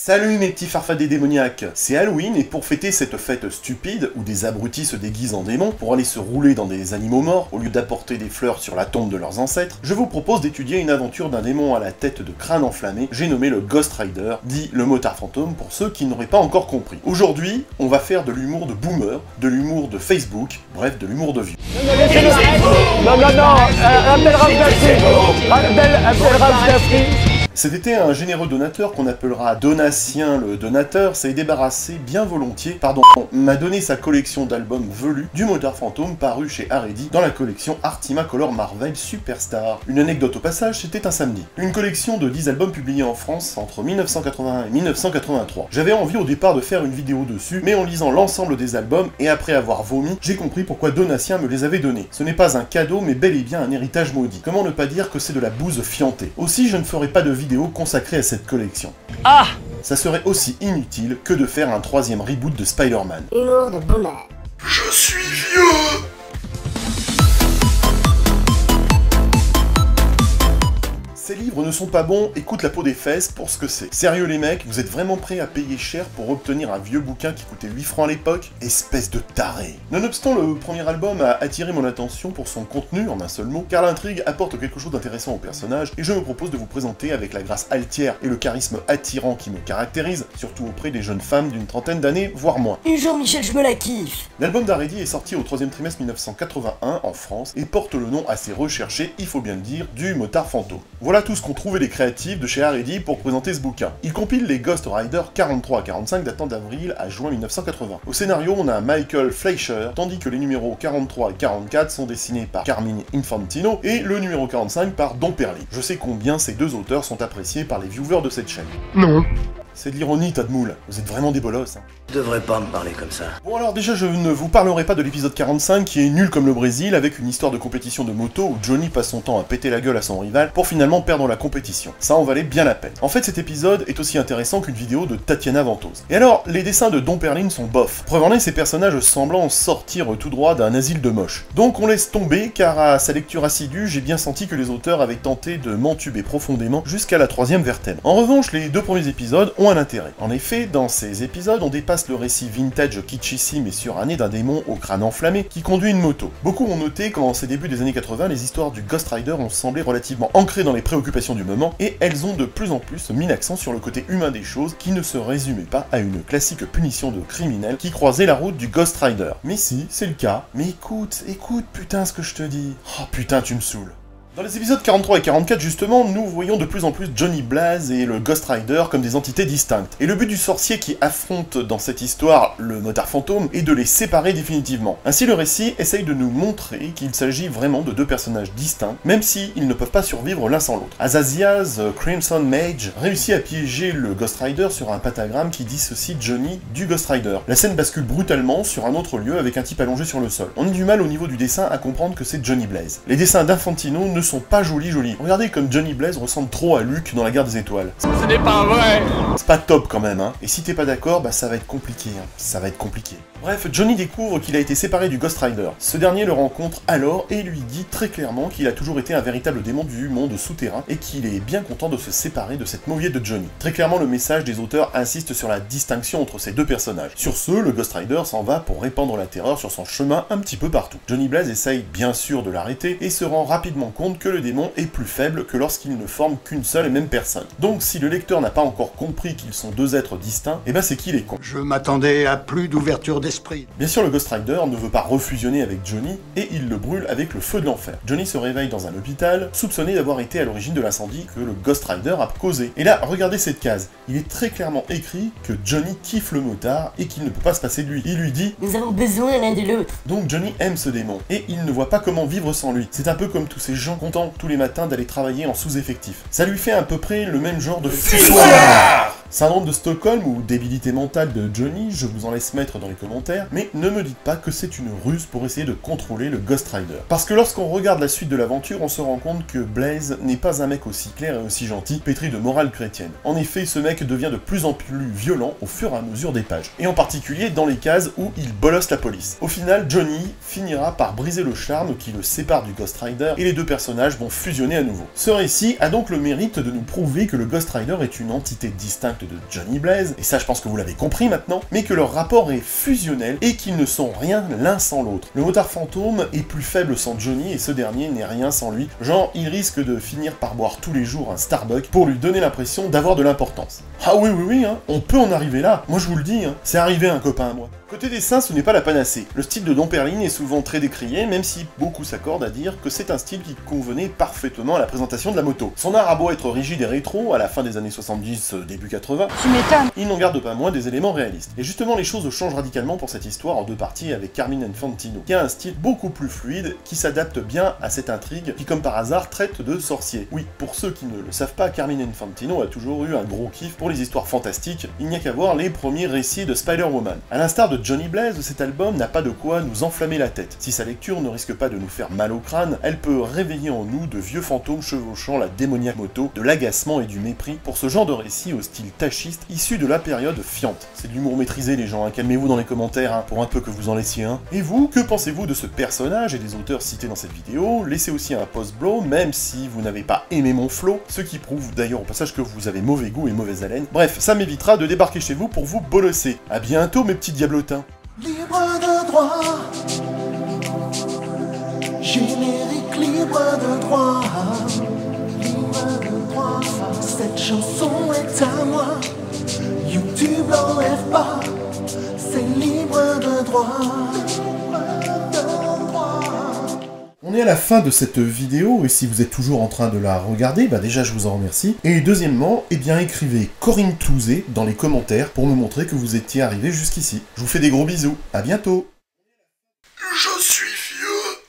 Salut mes petits farfadets démoniaques, c'est Halloween et pour fêter cette fête stupide où des abrutis se déguisent en démons pour aller se rouler dans des animaux morts au lieu d'apporter des fleurs sur la tombe de leurs ancêtres, je vous propose d'étudier une aventure d'un démon à la tête de crâne enflammé, j'ai nommé le Ghost Rider, dit le motard fantôme pour ceux qui n'auraient pas encore compris. Aujourd'hui, on va faire de l'humour de boomer, de l'humour de Facebook, bref de l'humour de vieux. Non, appelle Raph Dafri. Cet été, un généreux donateur qu'on appellera Donatien le donateur s'est débarrassé bien volontiers, m'a donné sa collection d'albums velus du motard fantôme paru chez Haredi dans la collection Artima Color Marvel Superstar. Une anecdote au passage, c'était un samedi. Une collection de 10 albums publiés en France entre 1981 et 1983. J'avais envie au départ de faire une vidéo dessus, mais en lisant l'ensemble des albums et après avoir vomi, j'ai compris pourquoi Donatien me les avait donnés. Ce n'est pas un cadeau, mais bel et bien un héritage maudit. Comment ne pas dire que c'est de la bouse fiantée. Aussi, je ne ferai pas de vidéo consacrée à cette collection. Ah! Ça serait aussi inutile que de faire un troisième reboot de Spider-Man. Humour de boomer. Je suis vieux! Ces livres ne sont pas bons, écoute la peau des fesses pour ce que c'est. Sérieux les mecs, vous êtes vraiment prêts à payer cher pour obtenir un vieux bouquin qui coûtait 8 francs à l'époque? Espèce de taré. Nonobstant, le premier album a attiré mon attention pour son contenu, en un seul mot, car l'intrigue apporte quelque chose d'intéressant au personnage, et je me propose de vous présenter avec la grâce altière et le charisme attirant qui me caractérise, surtout auprès des jeunes femmes d'une trentaine d'années, voire moins. Jean-Michel, je me la kiffe. L'album d'Haredi est sorti au 3e trimestre 1981 en France, et porte le nom assez recherché, il faut bien le dire, du motard fantôme. Voilà tout ce qu'ont trouvé les créatifs de chez Haredi pour présenter ce bouquin. Il compile les Ghost Rider 43 à 45 datant d'avril à juin 1980. Au scénario, on a Michael Fleischer, tandis que les numéros 43 et 44 sont dessinés par Carmine Infantino et le numéro 45 par Don Perlin. Je sais combien ces deux auteurs sont appréciés par les viewers de cette chaîne. Non. C'est de l'ironie, tas de moules. Vous êtes vraiment des bolosses, hein. Tu devrais pas me parler comme ça. Bon alors déjà, je ne vous parlerai pas de l'épisode 45 qui est nul comme le Brésil, avec une histoire de compétition de moto où Johnny passe son temps à péter la gueule à son rival pour finalement perdre la compétition. Ça en valait bien la peine. En fait, cet épisode est aussi intéressant qu'une vidéo de Tatiana Ventose. Et alors, les dessins de Don Perlin sont bof. Preuve en est, ces personnages semblant sortir tout droit d'un asile de moches. Donc on laisse tomber, car à sa lecture assidue, j'ai bien senti que les auteurs avaient tenté de m'entuber profondément jusqu'à la 3e vertèbre. En revanche, les deux premiers épisodes ont un intérêt. En effet, dans ces épisodes, on dépasse le récit vintage kitschissime et suranné d'un démon au crâne enflammé qui conduit une moto. Beaucoup ont noté qu'en ces débuts des années 80, les histoires du Ghost Rider ont semblé relativement ancrées dans les préoccupations du moment, et elles ont de plus en plus mis l'accent sur le côté humain des choses qui ne se résumait pas à une classique punition de criminels qui croisait la route du Ghost Rider. Mais si, c'est le cas. Mais écoute putain ce que je te dis. Oh putain, tu me saoules. Dans les épisodes 43 et 44, justement, nous voyons de plus en plus Johnny Blaze et le Ghost Rider comme des entités distinctes. Et le but du sorcier qui affronte dans cette histoire le motard fantôme est de les séparer définitivement. Ainsi, le récit essaye de nous montrer qu'il s'agit vraiment de deux personnages distincts, même s'ils ne peuvent pas survivre l'un sans l'autre. Azazia's Crimson Mage réussit à piéger le Ghost Rider sur un pentagramme qui dissocie Johnny du Ghost Rider. La scène bascule brutalement sur un autre lieu avec un type allongé sur le sol. On a du mal au niveau du dessin à comprendre que c'est Johnny Blaze. Les dessins d'Infantino ne sont pas jolis. Regardez comme Johnny Blaze ressemble trop à Luke dans la guerre des étoiles. Ce n'est pas vrai. C'est pas top quand même, hein. Et si t'es pas d'accord, bah ça va être compliqué, hein. Ça va être compliqué. Bref, Johnny découvre qu'il a été séparé du Ghost Rider. Ce dernier le rencontre alors et lui dit très clairement qu'il a toujours été un véritable démon du monde souterrain et qu'il est bien content de se séparer de cette mauviette de Johnny. Très clairement, le message des auteurs insiste sur la distinction entre ces deux personnages. Sur ce, le Ghost Rider s'en va pour répandre la terreur sur son chemin un petit peu partout. Johnny Blaze essaye bien sûr de l'arrêter et se rend rapidement compte que le démon est plus faible que lorsqu'il ne forme qu'une seule et même personne. Donc si le lecteur n'a pas encore compris qu'ils sont deux êtres distincts, et ben c'est qu'il est con. Je m'attendais à plus d'ouverture d'esprit. Bien sûr, le Ghost Rider ne veut pas refusionner avec Johnny, et il le brûle avec le feu de l'enfer. Johnny se réveille dans un hôpital, soupçonné d'avoir été à l'origine de l'incendie que le Ghost Rider a causé. Et là, regardez cette case. Il est très clairement écrit que Johnny kiffe le motard et qu'il ne peut pas se passer de lui. Il lui dit « Nous avons besoin l'un de l'autre. » Donc Johnny aime ce démon, et il ne voit pas comment vivre sans lui. C'est un peu comme tous ces gens contents tous les matins d'aller travailler en sous-effectif. Ça lui fait à peu près le même genre de fussoir. Syndrome de Stockholm ou débilité mentale de Johnny, je vous en laisse mettre dans les commentaires, mais ne me dites pas que c'est une ruse pour essayer de contrôler le Ghost Rider. Parce que lorsqu'on regarde la suite de l'aventure, on se rend compte que Blaze n'est pas un mec aussi clair et aussi gentil, pétri de morale chrétienne. En effet, ce mec devient de plus en plus violent au fur et à mesure des pages, et en particulier dans les cases où il bolosse la police. Au final, Johnny finira par briser le charme qui le sépare du Ghost Rider, et les deux personnages vont fusionner à nouveau. Ce récit a donc le mérite de nous prouver que le Ghost Rider est une entité distincte contact de Johnny Blaze, et ça je pense que vous l'avez compris maintenant, mais que leur rapport est fusionnel et qu'ils ne sont rien l'un sans l'autre. Le motard fantôme est plus faible sans Johnny et ce dernier n'est rien sans lui. Genre, il risque de finir par boire tous les jours un Starbucks pour lui donner l'impression d'avoir de l'importance. Ah oui, hein, on peut en arriver là. Moi je vous le dis, hein, c'est arrivé un copain à moi. Côté dessin, ce n'est pas la panacée. Le style de Don Perlin est souvent très décrié, même si beaucoup s'accordent à dire que c'est un style qui convenait parfaitement à la présentation de la moto. Son art a beau être rigide et rétro, à la fin des années 70, début 80, tu m'étonnes. Il n'en garde pas moins des éléments réalistes. Et justement, les choses changent radicalement pour cette histoire en deux parties avec Carmine Infantino, qui a un style beaucoup plus fluide, qui s'adapte bien à cette intrigue, qui comme par hasard traite de sorciers. Oui, pour ceux qui ne le savent pas, Carmine Infantino a toujours eu un gros kiff pour les histoires fantastiques, il n'y a qu'à voir les premiers récits de Spider-Woman. À l'instar de Johnny Blaze, cet album n'a pas de quoi nous enflammer la tête. Si sa lecture ne risque pas de nous faire mal au crâne, elle peut réveiller en nous de vieux fantômes chevauchant la démoniaque moto, de l'agacement et du mépris pour ce genre de récit au style tachiste issu de la période fiante. C'est de l'humour maîtrisé les gens, hein. Calmez-vous dans les commentaires, hein, pour un peu que vous en laissiez un. Et vous, que pensez-vous de ce personnage et des auteurs cités dans cette vidéo? Laissez aussi un post-blow, même si vous n'avez pas aimé mon flow, ce qui prouve d'ailleurs au passage que vous avez mauvais goût et mauvaise haleine. Bref, ça m'évitera de débarquer chez vous pour vous bolosser. À bientôt mes petits diablotins. Libre de droit, générique libre de droit, libre de droit. Cette chanson est à moi, YouTube l'enlève pas, c'est libre de droit. On est à la fin de cette vidéo, et si vous êtes toujours en train de la regarder, bah déjà je vous en remercie. Et deuxièmement, eh bien écrivez Corinne Touzé dans les commentaires pour me montrer que vous étiez arrivé jusqu'ici. Je vous fais des gros bisous, à bientôt. Je suis vieux.